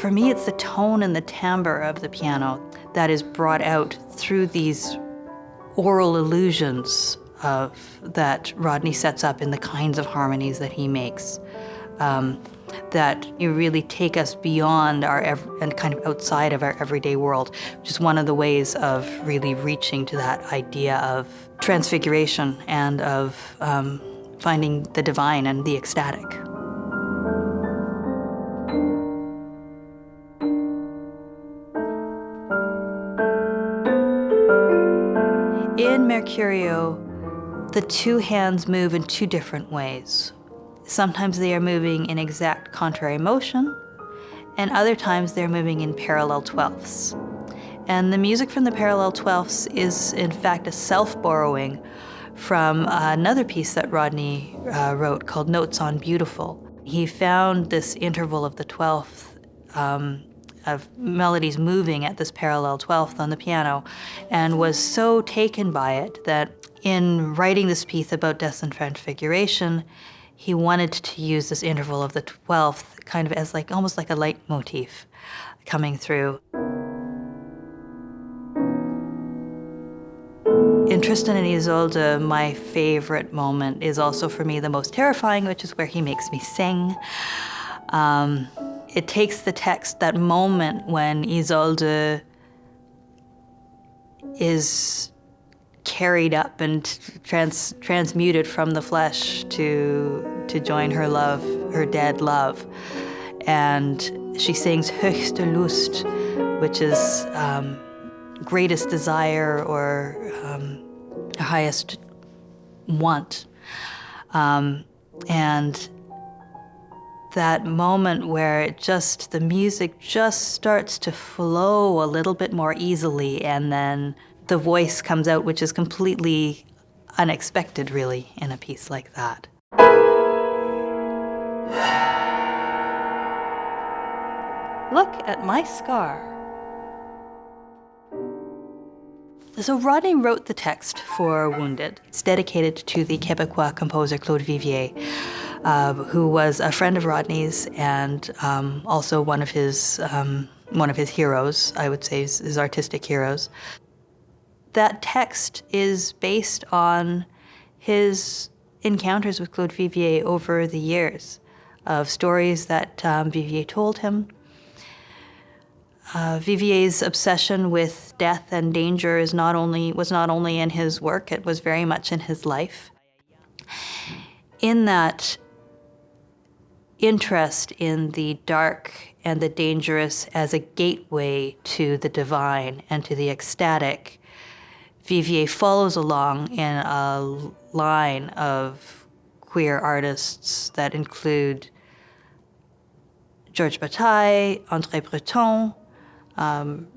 For me, it's the tone and the timbre of the piano that is brought out through these oral illusions that Rodney sets up in the kinds of harmonies that he makes, that you really take us beyond and kind of outside of our everyday world, which is one of the ways of really reaching to that idea of transfiguration and of finding the divine and the ecstatic. In Mercurio, the two hands move in two different ways. Sometimes they are moving in exact contrary motion, and other times they're moving in parallel twelfths. And the music from the parallel twelfths is, in fact, a self-borrowing from another piece that Rodney wrote called Notes on Beautiful. He found this interval of the twelfth of melodies moving at this parallel twelfth on the piano and was so taken by it that in writing this piece about death and transfiguration, he wanted to use this interval of the 12th kind of as almost like a leitmotif coming through. In Tristan and Isolde, my favorite moment is also for me the most terrifying, which is where he makes me sing. It takes the text, that moment when Isolde is carried up and transmuted from the flesh to join her love, her dead love. And she sings Höchste Lust, which is greatest desire or highest want. And that moment where the music just starts to flow a little bit more easily, and then the voice comes out, which is completely unexpected, really, in a piece like that. Look at my scar. So Rodney wrote the text for Wounded. It's dedicated to the Quebecois composer Claude Vivier, who was a friend of Rodney's and also one of his heroes, I would say, his artistic heroes. That text is based on his encounters with Claude Vivier over the years, of stories that Vivier told him. Vivier's obsession with death and danger was not only in his work, it was very much in his life. In that interest in the dark and the dangerous as a gateway to the divine and to the ecstatic, Vivier follows along in a line of queer artists that include Georges Bataille, André Breton, Ron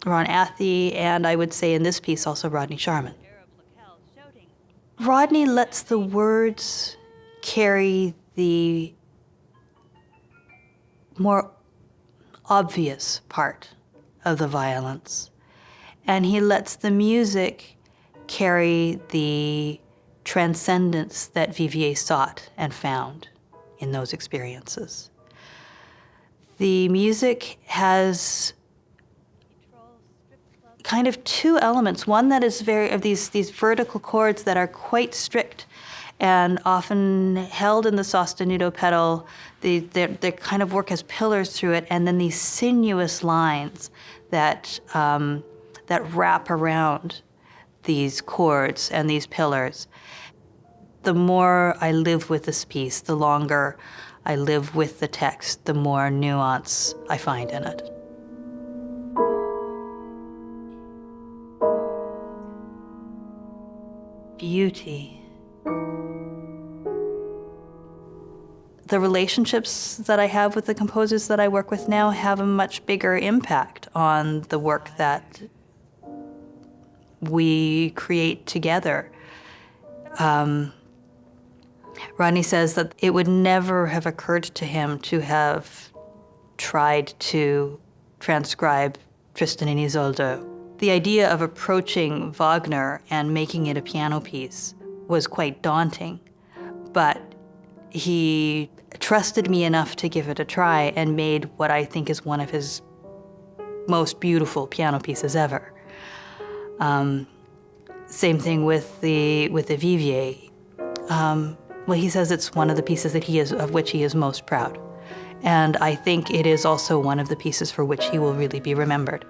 Athey, and I would say in this piece also Rodney Sharman. Rodney lets the words carry the more obvious part of the violence, and he lets the music carry the transcendence that Vivier sought and found in those experiences. The music has kind of two elements. One that is of these vertical chords that are quite strict and often held in the sostenuto pedal. They kind of work as pillars through it, and then these sinuous lines that wrap around these chords and these pillars. The more I live with this piece, the longer I live with the text, the more nuance I find in it. Beauty. The relationships that I have with the composers that I work with now have a much bigger impact on the work that we create together. Rodney says that it would never have occurred to him to have tried to transcribe Tristan and Isolde. The idea of approaching Wagner and making it a piano piece was quite daunting, but he trusted me enough to give it a try and made what I think is one of his most beautiful piano pieces ever. Same thing with the Vivier. Well, he says it's one of the pieces of which he is most proud. And I think it is also one of the pieces for which he will really be remembered.